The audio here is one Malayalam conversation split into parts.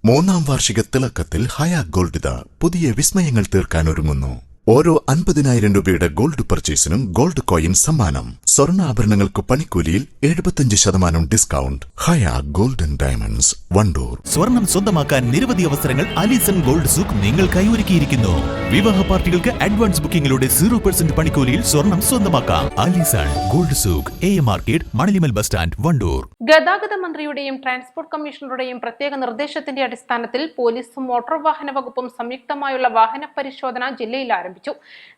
മൂന്നാം വാർഷിക തിളക്കത്തിൽ ഹയ ഗോൾഡ് പുതിയ വിസ്മയങ്ങൾ തീർക്കാൻ ഒരുങ്ങുന്നു. ഓരോ 50,000 രൂപയുടെ ഗോൾഡ് പർച്ചേസിനും ഗോൾഡ് കോയിൻ സമ്മാനം. സ്വർണ്ണാഭരണങ്ങൾക്ക് പണിക്കൂലിയിൽ 75% ഡിസ്കൗണ്ട്. ഹയ ഗോൾഡൻ ഡയമണ്ട്സ്, വണ്ടൂർ. സ്വർണം സ്വന്തമാക്കാൻ നിരവധി അവസരങ്ങൾ അലിസൺ ഗോൾഡ് സൂക്ക് നിങ്ങൾക്കായി ഒരുക്കിയിരിക്കുന്നു. വിവാഹ പാർട്ടികൾക്ക് അഡ്വാൻസ് ബുക്കിംഗിലൂടെ 0% പണിക്കൂലിയിൽ സ്വർണം സ്വന്തമാക്കാം. Alison gold souk, AM market, Manalimal bus stand, Wandoor. ഗതാഗത മന്ത്രിയുടെയും ട്രാൻസ്പോർട്ട് കമ്മീഷണറുടെയും പ്രത്യേക നിർദ്ദേശത്തിന്റെ അടിസ്ഥാനത്തിൽ പോലീസും മോട്ടോർ വാഹന വകുപ്പും സംയുക്തമായുള്ള വാഹന പരിശോധന ജില്ലയിൽ ആരംഭിച്ചു.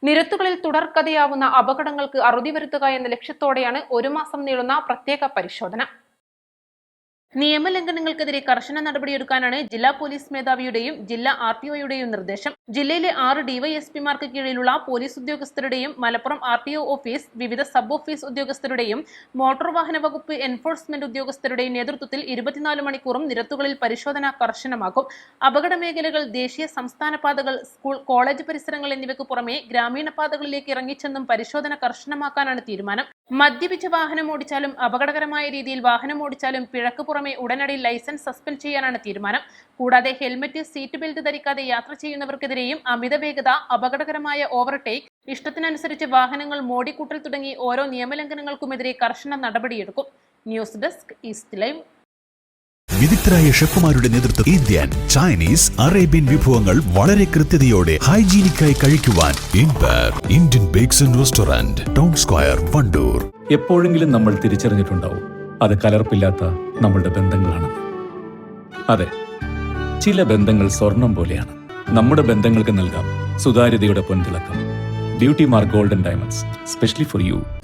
നിരത്തുകളിൽ തുടർക്കഥയാവുന്ന അപകടങ്ങൾക്ക് അറുതി വരുത്തുക എന്ന ലക്ഷ്യത്തോടെയാണ് 1 മാസം നീളുന്ന പ്രത്യേക പരിശോധന. നിയമലംഘനങ്ങൾക്കെതിരെ കർശന നടപടിയെടുക്കാനാണ് ജില്ലാ പോലീസ് മേധാവിയുടെയും ജില്ലാ RTOയുടെയും നിർദ്ദേശം. ജില്ലയിലെ 6 DYSPമാർക്ക് കീഴിലുള്ള പോലീസ് ഉദ്യോഗസ്ഥരുടെയും മലപ്പുറം RTO ഓഫീസ്, വിവിധ സബ് ഓഫീസ് ഉദ്യോഗസ്ഥരുടെയും മോട്ടോർ വാഹന വകുപ്പ് എൻഫോഴ്സ്മെന്റ് ഉദ്യോഗസ്ഥരുടെയും നേതൃത്വത്തിൽ 24 മണിക്കൂറും നിരത്തുകളിൽ പരിശോധന കർശനമാക്കും. അപകട മേഖലകൾ, ദേശീയ സംസ്ഥാന പാതകൾ, സ്കൂൾ കോളേജ് പരിസരങ്ങൾ എന്നിവയ്ക്ക് പുറമെ ഗ്രാമീണ പാതകളിലേക്ക് ഇറങ്ങിച്ചെന്നും പരിശോധന കർശനമാക്കാനാണ് തീരുമാനം. മദ്യപിച്ച് വാഹനം ഓടിച്ചാലും അപകടകരമായ രീതിയിൽ വാഹനം ഓടിച്ചാലും പിഴക്ക് പുറമെ ഉടനടി ലൈസൻസ് സസ്പെൻഡ് ചെയ്യാനാണ് തീരുമാനം. കൂടാതെ ഹെൽമറ്റ്, സീറ്റ് ബെൽറ്റ് ധരിക്കാതെ യാത്ര ചെയ്യുന്നവർക്കെതിരെയും അമിത വേഗത, അപകടകരമായ ഓവർടേക്ക്, ഇഷ്ടത്തിനനുസരിച്ച് വാഹനങ്ങൾ മോടിക്കൂട്ടൽ തുടങ്ങി ഓരോ നിയമലംഘനങ്ങൾക്കുമെതിരെ കർശന നടപടിയെടുക്കും. News desk, east live. വിദഗ്ധരായ ഷെഫുമാരുടെ നേതൃത്വം ഇന്ത്യൻ, ചൈനീസ്, അറേബ്യൻ വിഭവങ്ങൾ വളരെ കൃത്യതയോടെ ഹൈജീനിക്കായി കഴിക്കുവാൻ Indian bakes and restaurant, town square, Wandoor. എപ്പോഴെങ്കിലും നമ്മൾ തിരിച്ചറിഞ്ഞിട്ടുണ്ടാവും അത് കലർപ്പില്ലാത്ത നമ്മളുടെ ബന്ധങ്ങളാണ്. അതെ, ചില ബന്ധങ്ങൾ സ്വർണം പോലെയാണ്. നമ്മുടെ ബന്ധങ്ങൾക്ക് നൽകാം സുതാര്യതയുടെ പൊൻതിളക്കം. Beauty mark golden diamonds, specially for U.